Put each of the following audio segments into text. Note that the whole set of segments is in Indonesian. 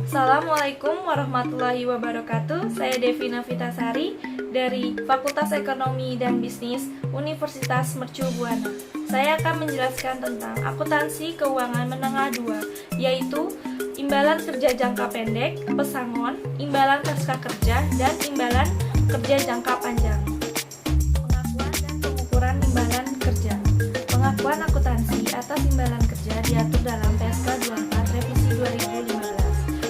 Assalamualaikum warahmatullahi wabarakatuh. Saya Devi Novitasari dari Fakultas Ekonomi dan Bisnis Universitas Mercu Buana. Saya akan menjelaskan tentang akuntansi keuangan menengah 2, yaitu imbalan kerja jangka pendek, pesangon, imbalan pasca kerja, dan imbalan kerja jangka panjang. Pengakuan dan pengukuran imbalan kerja. Pengakuan akuntansi atas imbalan kerja diatur dalam PSK 24 Revisi 2015.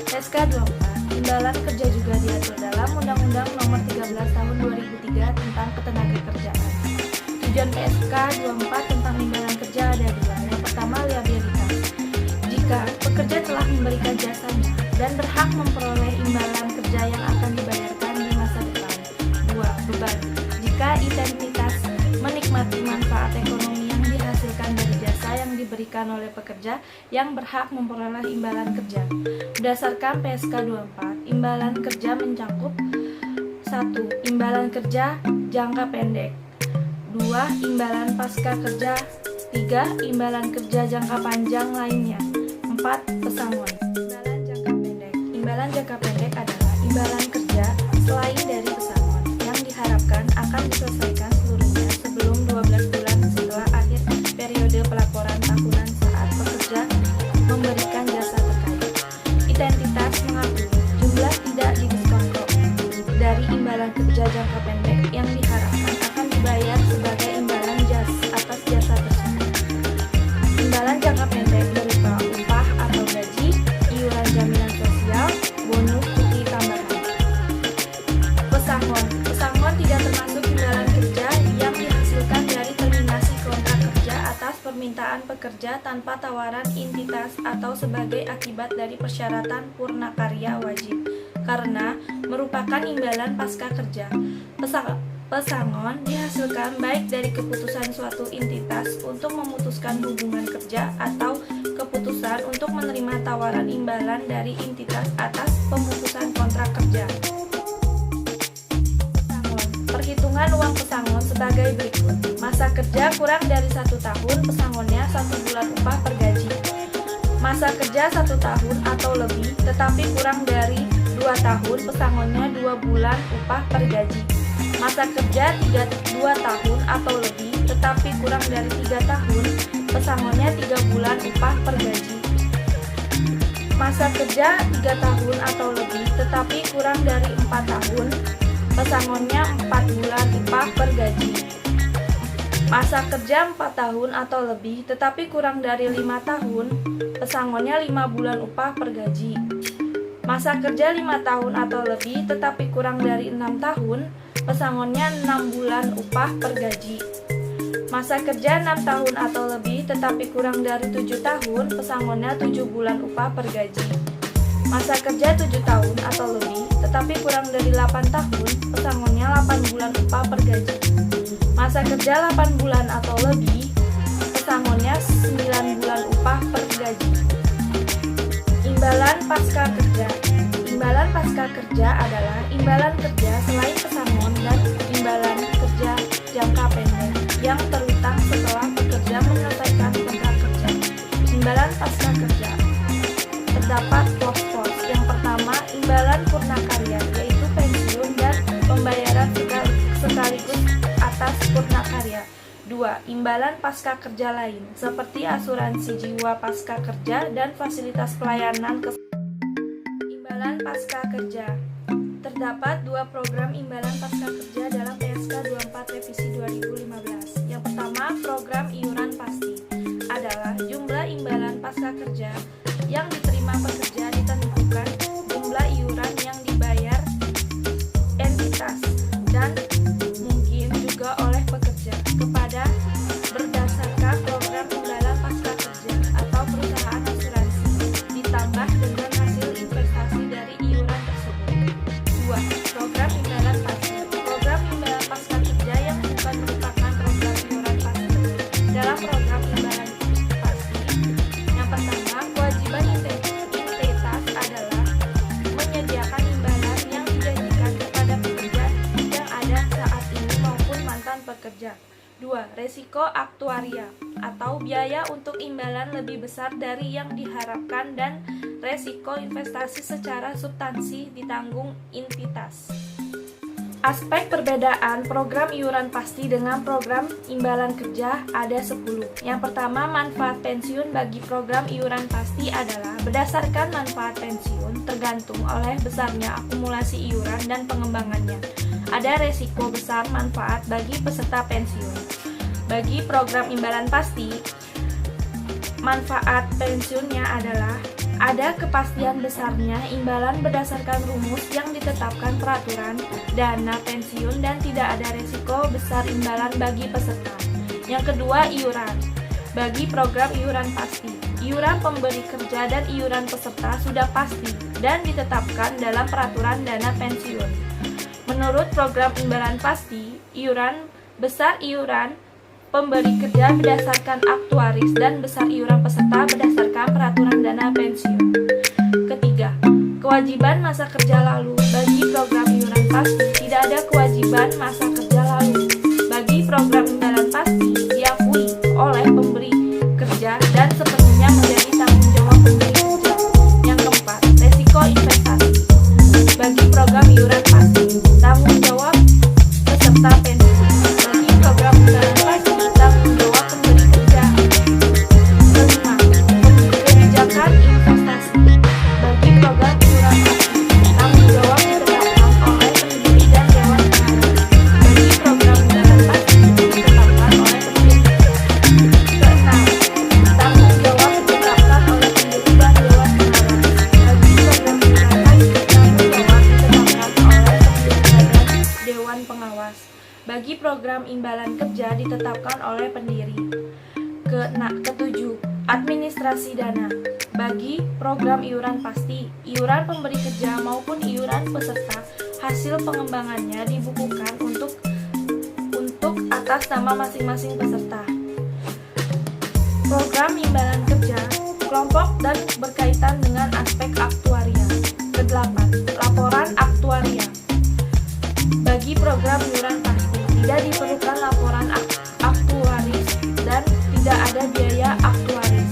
PSK 24, imbalan kerja juga diatur dalam Undang-Undang Nomor 13 Tahun 2003 tentang Ketenagakerjaan. Tujuan PSK 24 tentang imbalan kerja ada dua. Yang pertama, liabilitas. Jika pekerja telah memberikan jasanya dan berhak memperoleh imbalan kerja yang akan dibayarkan di masa depan. Dua, beban. Jika identitas menikmati manfaat ekonomi yang dihasilkan dari jasa yang diberikan oleh pekerja yang berhak memperoleh imbalan kerja. Berdasarkan PSK 24, imbalan kerja mencakup 1. Imbalan kerja jangka pendek, 2. Imbalan pasca kerja, 3. Imbalan kerja jangka panjang lainnya, 4. Pesangon. Imbalan jangka pendek. Imbalan jangka pendek adalah imbalan kerja selain dari pesangon yang diharapkan akan diselesaikan seluruhnya sebelum 12 bulan setelah akhir periode pelaporan tahunan saat pekerja memberikan jasa terkait. Identitas mengakui jumlah tidak didiskontrol dari imbalan kerja jangka pendek yang diharapkan akan dibayar sebagai imbalan atas jasa tersebut. Imbalan jangka pendek berupa upah atau gaji, iuran jaminan sosial, bonus cuti tambahan. Pesangon. Pesangon tidak termasuk imbalan kerja yang dihasilkan dari terminasi kontrak kerja atas permintaan pekerja tanpa tawaran entitas atau sebagai akibat dari persyaratan purnakarya wajib, karena merupakan imbalan pasca kerja. Pesangon dihasilkan baik dari keputusan suatu entitas untuk memutuskan hubungan kerja atau keputusan untuk menerima tawaran imbalan dari entitas atas pemutusan kontrak kerja. Pesangon. Perhitungan uang pesangon sebagai berikut. Masa kerja kurang dari 1 tahun, pesangonnya 1 bulan upah per gaji. Masa kerja 1 tahun atau lebih tetapi kurang dari 2 tahun, pesangonnya 2 bulan upah per gaji. Masa kerja 2 tahun atau lebih tetapi kurang dari 3 tahun, pesangonnya 3 bulan upah per gaji. Masa kerja 3 tahun atau lebih tetapi kurang dari 4 tahun, pesangonnya 4 bulan upah per gaji. Masa kerja 4 tahun atau lebih tetapi kurang dari 5 tahun, pesangonnya 5 bulan upah per gaji. Masa kerja 5 tahun atau lebih tetapi kurang dari 6 tahun, pesangonnya 6 bulan upah per gaji. Masa kerja 6 tahun atau lebih tetapi kurang dari 7 tahun, pesangonnya 7 bulan upah per gaji. Masa kerja 7 tahun atau lebih tetapi kurang dari 8 tahun, pesangonnya 8 bulan upah per gaji. Masa kerja 8 bulan atau lebih, pesangonnya 9 bulan upah per gaji. Imbalan pasca kerja. Imbalan pasca kerja adalah imbalan kerja selain pesangon dan imbalan kerja jangka pendek yang terutang setelah pekerja menyelesaikan kontrak kerja. Imbalan pasca kerja terdapat pos-pos. Yang pertama, imbalan purnakarya, yaitu pensiun dan pembayaran sekaligus atas purnakarya. 2. Imbalan pasca kerja lain, seperti asuransi jiwa pasca kerja dan fasilitas pelayanan Imbalan pasca kerja. Terdapat 2 program imbalan pasca kerja dalam PSK 24 Revisi 2015. Yang pertama, program iuran pasti adalah jumlah imbalan pasca kerja yang diterima pekerja ditentukan jumlah iuran yang dibayar entitas dan mungkin juga oleh pekerja kepada berdasarkan program imbalan pasca kerja atau perusahaan asuransi ditambah dengan hasil investasi dari iuran tersebut. 2. Program imbalan pasti. Program imbalan pasca kerja yang bukan merupakan program iuran pasti. Dalam program imbalan pasti, yang pertama, kewajiban entitas adalah menyediakan imbalan yang dijanjikan kepada pekerja yang ada saat ini maupun mantan pekerja. 2. resiko aktuaria atau biaya untuk imbalan lebih besar dari yang diharapkan dan resiko investasi secara substansi ditanggung entitas. Aspek perbedaan program iuran pasti dengan program imbalan kerja ada 10. Yang pertama, manfaat pensiun bagi program iuran pasti adalah berdasarkan manfaat pensiun tergantung oleh besarnya akumulasi iuran dan pengembangannya. Ada resiko besar manfaat bagi peserta pensiun. Bagi program imbalan pasti, manfaat pensiunnya adalah ada kepastian besarnya imbalan berdasarkan rumus yang ditetapkan peraturan dana pensiun dan tidak ada resiko besar imbalan bagi peserta. Yang kedua, iuran. Bagi program iuran pasti, iuran pemberi kerja dan iuran peserta sudah pasti dan ditetapkan dalam peraturan dana pensiun. Menurut program imbalan pasti, besar iuran pemberi kerja berdasarkan aktuaris dan besar iuran peserta berdasarkan peraturan dana pensiun. Ketiga, kewajiban masa kerja lalu. Bagi program iuran pasti, tidak ada kewajiban masa kerja lalu. Bagi program imbalan pasti, diakui oleh pemberi kerja dan sepenuhnya menjadi tanggung jawab pemberi kerja. Yang keempat, resiko investasi. Bagi program iuran pasti, tanggung jawab peserta pensiun. Bagi program imbalan pasti, tanggung jawab pemberi kerja. Kelima, kebijakan investasi. Bagi program iuran pasti, tanggung jawab ditetapkan oleh pendiri dan dewan pengarah. Bagi program imbalan pasti, ditetapkan oleh pendiri. Keenam, tanggung jawab ditetapkan oleh pendiri dan dewan pengarah. Bagi program imbalan pasti, tanggung jawab ditetapkan oleh pendiri dan dewan pengawas. Bagi program imbalan kerja ditetapkan oleh pendiri. Ketujuh, administrasi dana. Bagi program iuran pasti, iuran pemberi kerja maupun iuran peserta, hasil pengembangannya dibukukan untuk atas nama masing-masing peserta. Program imbalan kerja, kelompok dan berkaitan dengan aspek aktuaria. Kedelapan, laporan aktuaria. Bagi program iuran pasti, tidak diperlukan laporan aktuaris dan tidak ada biaya aktuaris.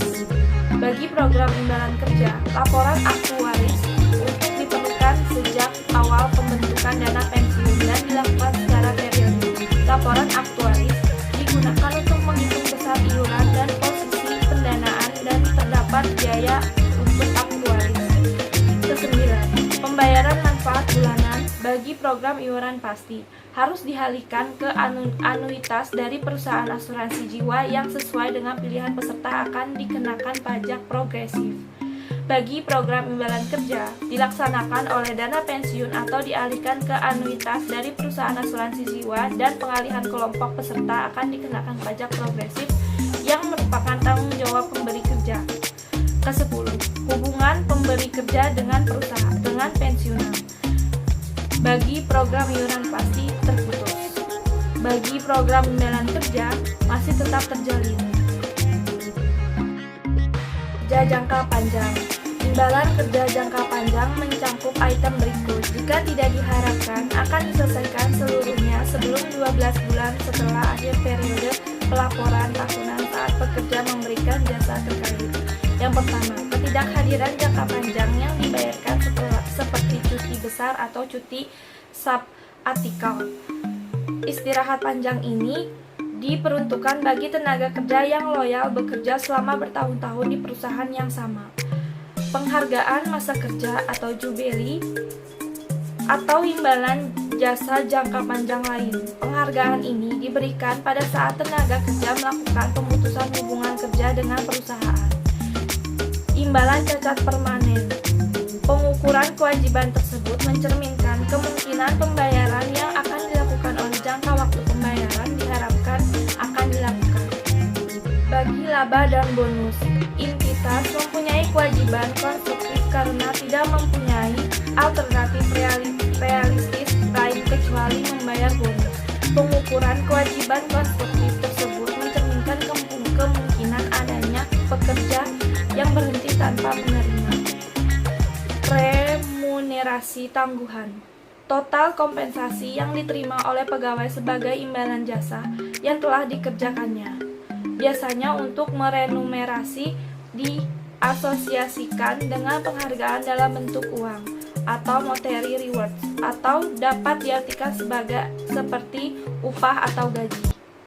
Bagi program imbalan kerja, laporan aktuaris untuk diperlukan sejak awal pembentukan dana pensiun dan dilakukan secara periodik. Laporan aktuaris digunakan untuk menghitung besar iuran dan posisi pendanaan dan terdapat biaya untuk aktuaris. Kesembilan, pembayaran manfaat bulanan. Bagi program iuran pasti, harus dialihkan ke anuitas dari perusahaan asuransi jiwa yang sesuai dengan pilihan peserta akan dikenakan pajak progresif. Bagi program imbalan kerja, dilaksanakan oleh dana pensiun atau dialihkan ke anuitas dari perusahaan asuransi jiwa dan pengalihan kelompok peserta akan dikenakan pajak progresif yang merupakan tanggung jawab pemberi kerja. Kesepuluh, hubungan pemberi kerja dengan perusahaan dengan pensiunan. Bagi program iuran pasti terputus. Bagi program imbalan kerja masih tetap terjalin. Kerja jangka panjang. Imbalan kerja jangka panjang mencakup item berikut. Jika tidak diharapkan akan diselesaikan seluruhnya sebelum 12 bulan setelah akhir periode pelaporan tahunan saat pekerja memberikan jasa terkait. Yang pertama, ketidakhadiran jangka panjang yang dibayarkan seperti cuti besar atau cuti sabbatical. Istirahat panjang ini diperuntukkan bagi tenaga kerja yang loyal bekerja selama bertahun-tahun di perusahaan yang sama. Penghargaan masa kerja atau jubili atau imbalan jasa jangka panjang lain. Penghargaan ini diberikan pada saat tenaga kerja melakukan pemutusan hubungan kerja dengan perusahaan. Imbalan cacat permanen. Pengukuran kewajiban tersebut mencerminkan kemungkinan pembayaran yang akan dilakukan oleh jangka waktu pembayaran diharapkan akan dilakukan. Bagi laba dan bonus, entitas mempunyai kewajiban konstruktif karena tidak mempunyai alternatif realistis lain kecuali membayar bonus. Pengukuran kewajiban konstruktif tersebut mencerminkan kemungkinan adanya pekerja yang berhenti tanpa menerima remunerasi tangguhan. total kompensasi yang diterima oleh pegawai sebagai imbalan jasa yang telah dikerjakannya. Biasanya untuk merenumerasi diasosiasikan dengan penghargaan dalam bentuk uang atau monetary rewards, atau dapat diartikan sebagai seperti upah atau gaji.